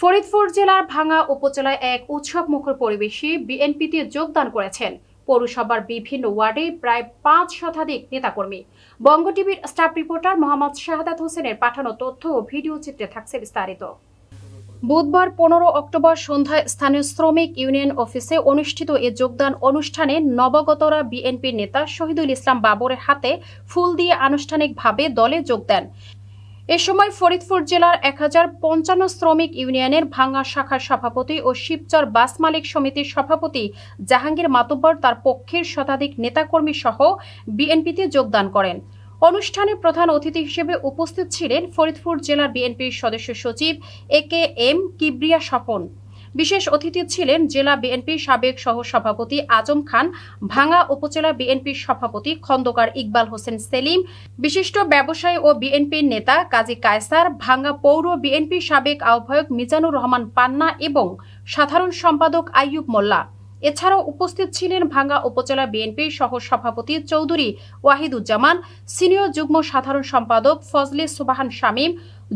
ফরিদপুর জেলার ভাঙ্গা উপজেলায় এক উৎসবমুখর পরিবেশে বিএনপিতে যোগদান করেছেন পৌরসভার বিভিন্ন ওয়ার্ডে প্রায় ৫ শতাধিক নেতাকর্মী। বঙ্গ টিভির স্টাফ রিপোর্টার মোহাম্মদ শাহাদাত হোসেনের পাঠানো তথ্য ও ভিডিও চিত্রে থাকছে বিস্তারিত। বুধবার ১৫ অক্টোবর সন্ধ্যায় স্থানীয় শ্রমিক ইউনিয়ন অফিসে অনুষ্ঠিত এ যোগদান অনুষ্ঠানে নবাগতরা বিএনপির নেতা শহীদুল ইসলাম বাবরের হাতে ফুল দিয়ে আনুষ্ঠানিকভাবে দলে যোগ দেন। এ সময় ফরিদপুর জেলার ১০৫৫ শ্রমিক ইউনিয়নের ভাঙ্গা শাখার সভাপতি ও শিবচর বাস মালিক সমিতির সভাপতি জাহাঙ্গীর মাতব্বর তার পক্ষের শতাধিক নেতাকর্মী সহ বিএনপিতে যোগদান করেন। অনুষ্ঠানে প্রধান অতিথি হিসেবে উপস্থিত ছিলেন ফরিদপুর জেলার বিএনপির সদস্য সচিব AKM কিবরিয়া স্বপন। বিশেষ অতিথি ছিলেন জেলা বিএনপির সাবেক সহসভাপতি আজম খান, ভাঙ্গা উপজেলা বিএনপির সভাপতি খন্দকার ইকবাল হোসেন সেলিম, বিশিষ্ট ব্যবসায়ী ও বিএনপির নেতা কাজী কায়সার, ভাঙ্গা পৌর বিএনপির সাবেক আহ্বায়ক মিজানুর রহমান পান্না এবং সাধারণ সম্পাদক আইয়ুব মোল্লা। এছাড়াও উপস্থিত ছিলেন ভাঙ্গা উপজেলা বিএনপির সহসভাপতি চৌধুরী ওয়াহিদুজ্জামান, সিনিয়র যুগ্ম সাধারণ সম্পাদক ফজলে সুবাহান শামীম,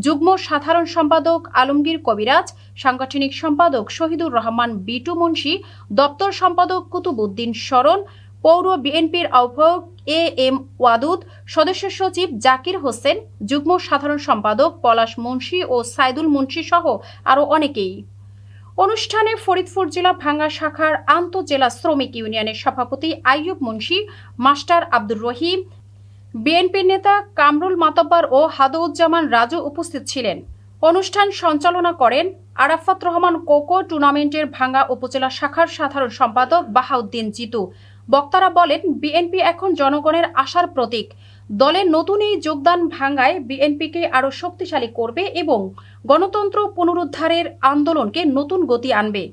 যুগ্ম সাধারণ সম্পাদক আলমগীর কবিরাজ, সাংগঠনিক সম্পাদক শহীদুর রহমান বিটু মুন্সি, দপ্তর সম্পাদক কুতুবউদ্দিন শরণ, পৌর বিএনপির আহ্বায়ক AM ওয়াদুদ, সদস্য সচিব জাকির হোসেন, যুগ্ম সাধারণ সম্পাদক পলাশ মুন্সি ও সাইদুল মুন্সি সহ আরও অনেকেই। অনুষ্ঠানে ফরিদপুর জেলা ভাঙ্গা শাখার আন্তঃজেলা শ্রমিক ইউনিয়নের সভাপতি আইয়ুব মুন্সি, মাস্টার আব্দুর রহিম, বিএনপির নেতা কামরুল মাতব্বর ও হাদুজ্জামান রাজু উপস্থিত ছিলেন। অনুষ্ঠান সঞ্চালনা করেন আরাফাত রহমান কোকো, টুর্নামেন্টের ভাঙ্গা উপজেলা শাখার সাধারণ সম্পাদক বাহাউদ্দিন জিতু। বক্তারা বলেন, বিএনপি এখন জনগণের আশার প্রতীক। দলের নতুন এই যোগদান ভাঙ্গায় বিএনপিকে আরও শক্তিশালী করবে এবং গণতন্ত্র পুনরুদ্ধারের আন্দোলনকে নতুন গতি আনবে।